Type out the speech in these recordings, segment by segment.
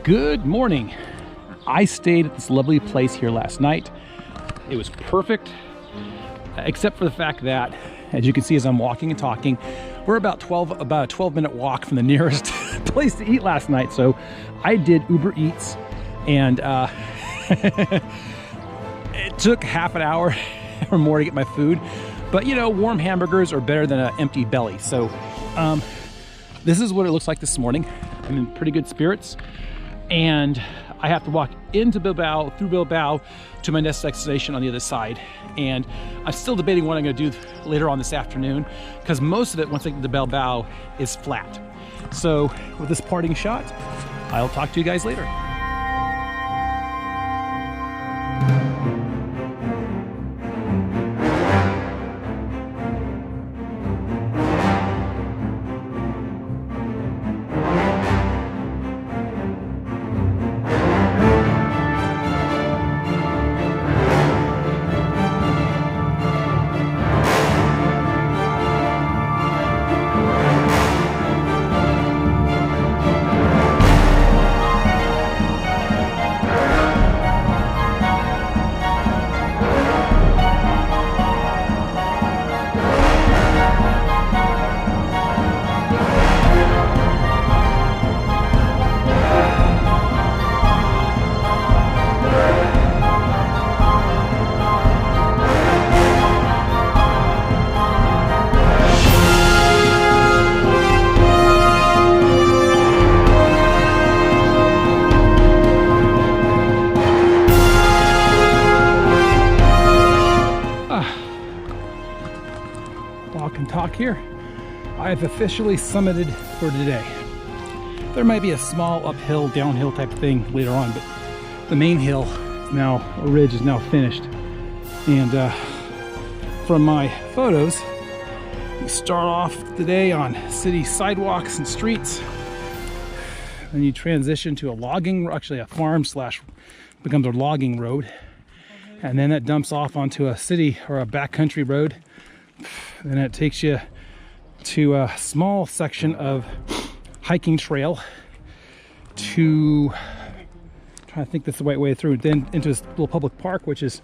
Good morning. I stayed at this lovely place here last night. It was perfect, except for the fact that, as you can see as I'm walking and talking, we're about a 12-minute walk from the nearest place to eat last night. So I did Uber Eats, and it took half an hour or more to get my food. But you know, warm hamburgers are better than an empty belly. So this is what it looks like this morning. I'm in pretty good spirits, and I have to walk into Bilbao, through Bilbao, to my next destination on the other side. And I'm still debating what I'm going to do later on this afternoon, because most of it, once I get to Bilbao, is flat. So with this parting shot, I'll talk to you guys later. Talk here. I have officially summited for today. There might be a small uphill, downhill type of thing later on, but the main hill now, a ridge, is now finished. And from my photos, you start off the day on city sidewalks and streets, then you transition to a logging, actually a farm slash becomes a logging road, and then that dumps off onto a city or a backcountry road. Then it takes you to a small section of hiking trail to, I'm trying to think that's the right way through, then into this little public park, which is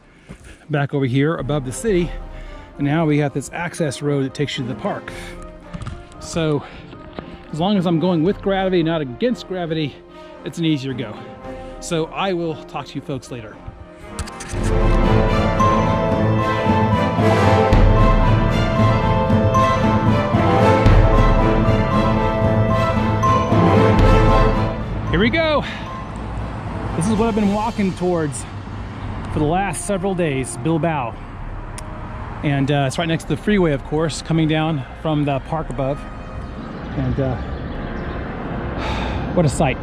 back over here above the city. And now we got this access road that takes you to the park. So as long as I'm going with gravity, not against gravity, it's an easier go. So I will talk to you folks later. Here we go. This is what I've been walking towards for the last several days, Bilbao. And it's right next to the freeway, of course, coming down from the park above. And what a sight.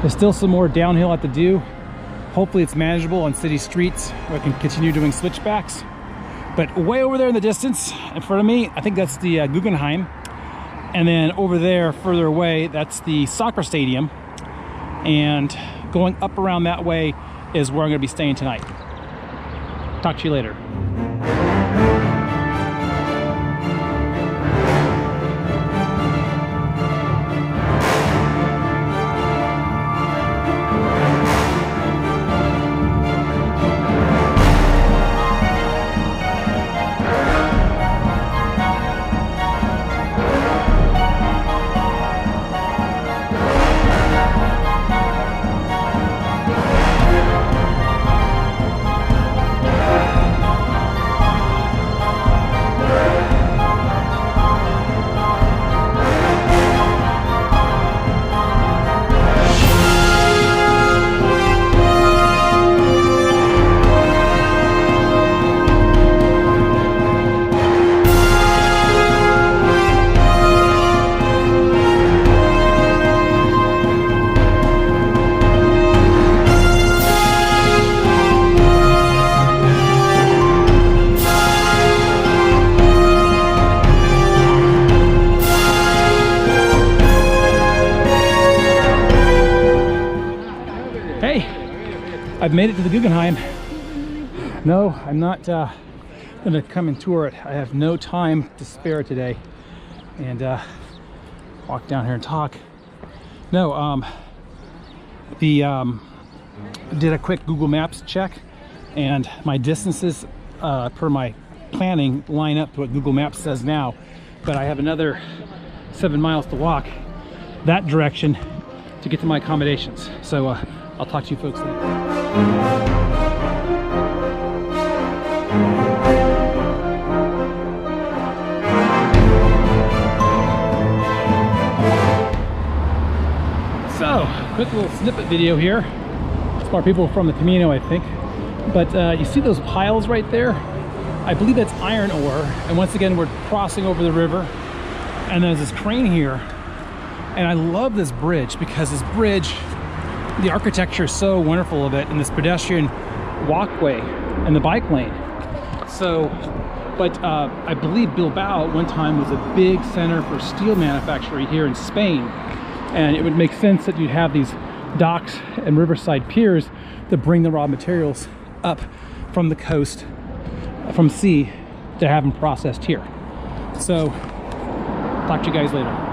There's still some more downhill I have to do. Hopefully it's manageable on city streets where I can continue doing switchbacks. But way over there in the distance, in front of me, I think that's the Guggenheim. And then over there, further away, that's the soccer stadium. And going up around that way is where I'm gonna be staying tonight. Talk to you later. I've made it to the Guggenheim. No, I'm not gonna come and tour it. I have no time to spare today. And walk down here and talk. No, did a quick Google Maps check, and my distances per my planning line up to what Google Maps says now, but I have another 7 miles to walk that direction to get to my accommodations. So I'll talk to you folks later. So, quick little snippet video here. It's more people from the Camino, I think. But you see those piles right there? I believe that's iron ore. And once again, we're crossing over the river. And there's this crane here. And I love this bridge because this bridge, the architecture is so wonderful of it, and this pedestrian walkway and the bike lane. So, but I believe Bilbao at one time was a big center for steel manufacturing here in Spain. And it would make sense that you'd have these docks and riverside piers that bring the raw materials up from the coast, from sea, to have them processed here. So, talk to you guys later.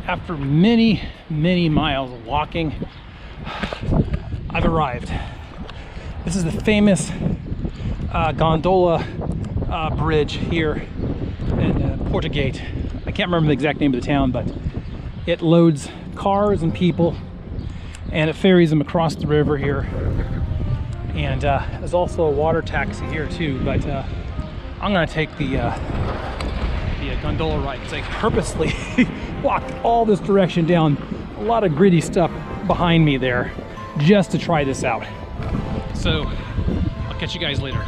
After many miles of walking, I've arrived. This is the famous gondola bridge here in Portugalete. I can't remember the exact name of the town, but it loads cars and people, and it ferries them across the river here. And there's also a water taxi here too, but I'm gonna take the gondola ride because I purposely walked all this direction down, a lot of gritty stuff behind me there, just to try this out. So I'll catch you guys later.